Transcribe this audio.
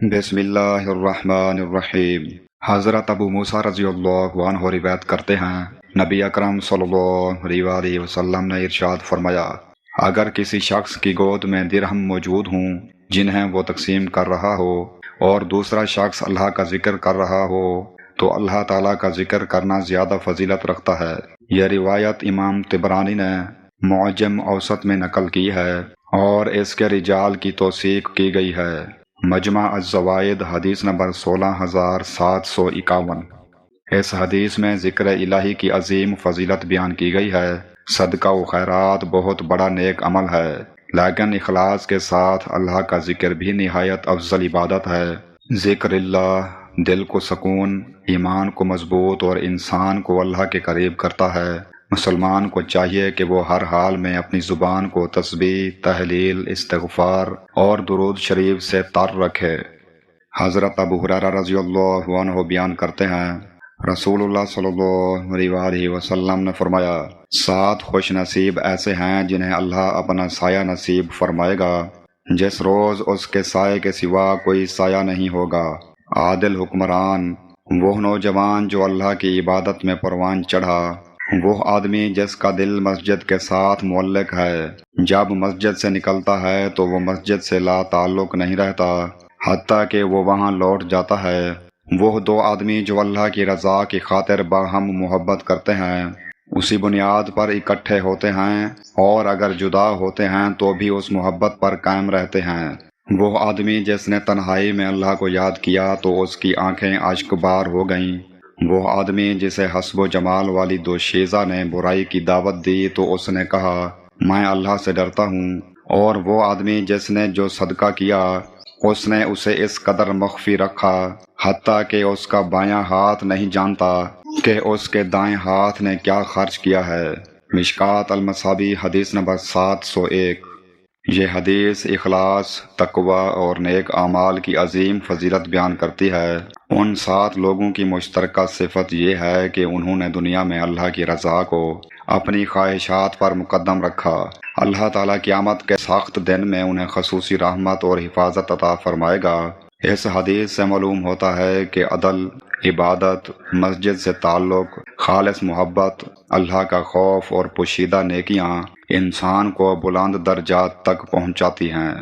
بسم اللہ الرحمن الرحیم۔ حضرت ابو موسیٰ رضی اللہ عنہ روایت کرتے ہیں، نبی اکرم صلی اللہ علیہ وآلہ وسلم نے ارشاد فرمایا، اگر کسی شخص کی گود میں درہم موجود ہوں جنہیں وہ تقسیم کر رہا ہو اور دوسرا شخص اللہ کا ذکر کر رہا ہو تو اللہ تعالیٰ کا ذکر کرنا زیادہ فضیلت رکھتا ہے۔ یہ روایت امام طبرانی نے معجم اوسط میں نقل کی ہے اور اس کے رجال کی توثیق کی گئی ہے۔ مجمع الزوائد حدیث نمبر 16751۔ اس حدیث میں ذکر الہی کی عظیم فضیلت بیان کی گئی ہے۔ صدقہ و خیرات بہت بڑا نیک عمل ہے، لیکن اخلاص کے ساتھ اللہ کا ذکر بھی نہایت افضل عبادت ہے۔ ذکر اللہ دل کو سکون، ایمان کو مضبوط اور انسان کو اللہ کے قریب کرتا ہے۔ مسلمان کو چاہیے کہ وہ ہر حال میں اپنی زبان کو تسبیح، تحلیل، استغفار اور درود شریف سے تر رکھے۔ حضرت ابو ہریرہ رضی اللہ عنہ بیان کرتے ہیں، رسول اللہ صلی اللہ علیہ وآلہ وسلم نے فرمایا، 7 خوش نصیب ایسے ہیں جنہیں اللہ اپنا سایہ نصیب فرمائے گا، جس روز اس کے سائے کے سوا کوئی سایہ نہیں ہوگا۔ عادل حکمران، وہ نوجوان جو اللہ کی عبادت میں پروان چڑھا، وہ آدمی جس کا دل مسجد کے ساتھ معلق ہے، جب مسجد سے نکلتا ہے تو وہ مسجد سے لا تعلق نہیں رہتا حتیٰ کہ وہ وہاں لوٹ جاتا ہے۔ وہ 2 آدمی جو اللہ کی رضا کی خاطر باہم محبت کرتے ہیں، اسی بنیاد پر اکٹھے ہوتے ہیں اور اگر جدا ہوتے ہیں تو بھی اس محبت پر قائم رہتے ہیں۔ وہ آدمی جس نے تنہائی میں اللہ کو یاد کیا تو اس کی آنکھیں اشک بار ہو گئیں۔ وہ آدمی جسے حسب و جمال والی دوشیزہ نے برائی کی دعوت دی تو اس نے کہا، میں اللہ سے ڈرتا ہوں۔ اور وہ آدمی جس نے جو صدقہ کیا، اس نے اسے اس قدر مخفی رکھا حتیٰ کہ اس کا بایاں ہاتھ نہیں جانتا کہ اس کے دائیں ہاتھ نے کیا خرچ کیا ہے۔ مشکوٰۃ المصابیح حدیث نمبر 701۔ یہ حدیث اخلاص، تقوی اور نیک اعمال کی عظیم فضیلت بیان کرتی ہے۔ ان 7 لوگوں کی مشترکہ صفت یہ ہے کہ انہوں نے دنیا میں اللہ کی رضا کو اپنی خواہشات پر مقدم رکھا۔ اللہ تعالیٰ قیامت کے سخت دن میں انہیں خصوصی رحمت اور حفاظت عطا فرمائے گا۔ اس حدیث سے معلوم ہوتا ہے کہ عدل، عبادت، مسجد سے تعلق، خالص محبت، اللہ کا خوف اور پوشیدہ نیکیاں انسان کو بلند درجات تک پہنچاتی ہیں۔